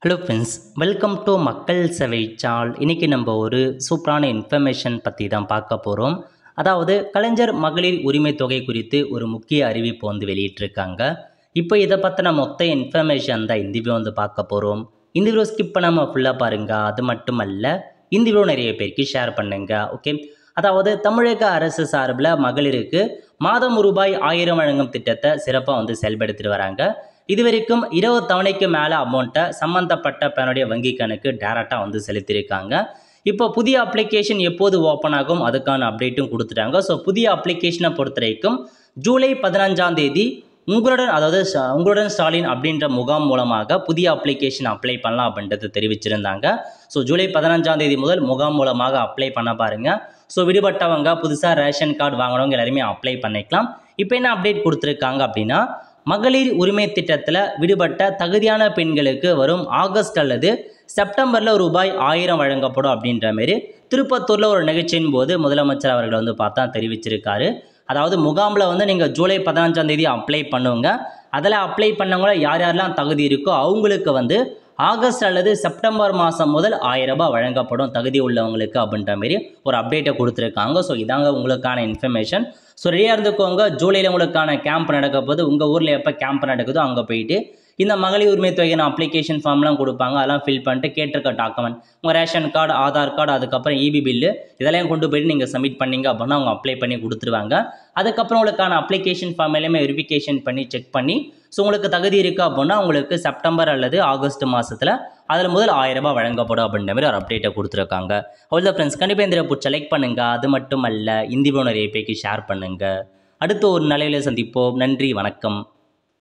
Hello friends, welcome to மக்கள் சேவை சால். இன்றைக்கி நம்ம ஒரு சூப்பரான இன்ஃபர்மேஷன் பற்றி தான் பார்க்க போகிறோம். அதாவது கலைஞர் மகளிர் உரிமை தொகை குறித்து ஒரு முக்கிய அறிவிப்பு வெளியிட்டிருக்காங்க. இப்போ இதை பற்றின மொத்த இன்ஃபர்மேஷன் தான் இந்த வீடியோ பார்க்க போகிறோம். இந்த வீடியோ ஸ்கிப் பண்ணாமல் ஃபுல்லாக பாருங்கள். அது மட்டுமல்ல, இந்த வீடியோ நிறைய பேருக்கு ஷேர் பண்ணுங்க. ஓகே, அதாவது தமிழக அரசு சார்பில் மகளிருக்கு மாதம் ரூபாய் 1000 வழங்கும் திட்டத்தை சிறப்பாக செயல்படுத்திட்டு வராங்க. இதுவரைக்கும் 20 தவணைக்கு மேலே அமௌண்ட்டை சம்மந்தப்பட்ட பேனுடைய வங்கி கணக்கு டேரெக்டாக செலுத்தியிருக்காங்க. இப்போ புதிய அப்ளிகேஷன் எப்போது ஓப்பன் ஆகும் அதுக்கான அப்டேட்டும் கொடுத்துட்டாங்க. ஸோ புதிய அப்ளிகேஷனை பொறுத்த வரைக்கும் ஜூலை 15ஆம் தேதி உங்களுடன் ஸ்டாலின் அப்படின்ற முகாம் மூலமாக புதிய அப்ளிகேஷன் அப்ளை பண்ணலாம் அப்படின்றது தெரிவிச்சிருந்தாங்க. ஸோ ஜூலை 15ஆம் தேதி முதல் முகாம் மூலமாக அப்ளை பண்ண பாருங்கள். ஸோ விடுபட்டவங்க, புதுசாக ரேஷன் கார்டு வாங்கினவங்க எல்லாருமே அப்ளை பண்ணிக்கலாம். இப்போ என்ன அப்டேட் கொடுத்துருக்காங்க அப்படின்னா, மகளிர் உரிமை திட்டத்தில் விடுபட்ட தகுதியான பெண்களுக்கு வரும் ஆகஸ்ட் அல்லது செப்டம்பரில் ரூபாய் 1000 வழங்கப்படும் அப்படின்ற மாரி திருப்பத்தூரில் ஒரு நிகழ்ச்சியின் போது முதலமைச்சர் அவர்கள் பார்த்தா தெரிவிச்சிருக்காரு. அதாவது முகாமில் நீங்கள் ஜூலை 15ஆம் தேதி அப்ளை பண்ணுவங்க. அதில் அப்ளை பண்ணவங்கள யார் யாரெல்லாம் தகுதி இருக்கோ அவங்களுக்கு ஆகஸ்ட் அல்லது செப்டம்பர் மாதம் முதல் 1000 ரூபாய் வழங்கப்படும் தகுதி உள்ளவங்களுக்கு அப்படின்ற மாரி ஒரு அப்டேட்டை கொடுத்துருக்காங்க. ஸோ இதாங்க உங்களுக்கான இன்ஃபர்மேஷன். ஸோ ரெடியாக இருந்துக்கோங்க. ஜூலையில் உங்களுக்கான கேம்ப் நடக்க போது உங்கள் ஊரில் எப்போ கேம்ப் நடக்குதோ அங்கே போயிட்டு இந்த மகளிர் உரிமை தொகையான அப்ளிகேஷன் ஃபார்ம்லாம் கொடுப்பாங்க. அதெல்லாம் ஃபில் பண்ணிட்டு கேட்டிருக்க டாக்குமெண்ட் உங்கள் ரேஷன் கார்டு, ஆதார் கார்டு, அதுக்கப்புறம் இபி பில்லு இதெல்லாம் கொண்டு போயிட்டு நீங்கள் சப்மிட் பண்ணிங்க அப்படின்னா அவங்க அப்ளை பண்ணி கொடுத்துருவாங்க. அதுக்கப்புறம் உங்களுக்கான அப்ளிகேஷன் ஃபார்ம் எல்லாமே வெரிஃபிகேஷன் பண்ணி செக் பண்ணி ஸோ உங்களுக்கு தகுதி இருக்குது அப்படின்னா உங்களுக்கு செப்டம்பர் அல்லது ஆகஸ்ட் மாதத்தில் அதில் முதல் 1000 ரூபாய் வழங்கப்படும் அப்படின்ற மாதிரி ஒரு அப்டேட்டை கொடுத்துருக்காங்க. அவ்வளோ ஃப்ரெண்ட்ஸ், கண்டிப்பாக இந்த பிடிச்ச லைக் பண்ணுங்கள். அது மட்டும் அல்ல, இந்த வீடியோ நிறைய பேருக்கு ஷேர் பண்ணுங்கள். அடுத்து ஒரு நிலையில் சந்திப்போம். நன்றி, வணக்கம்.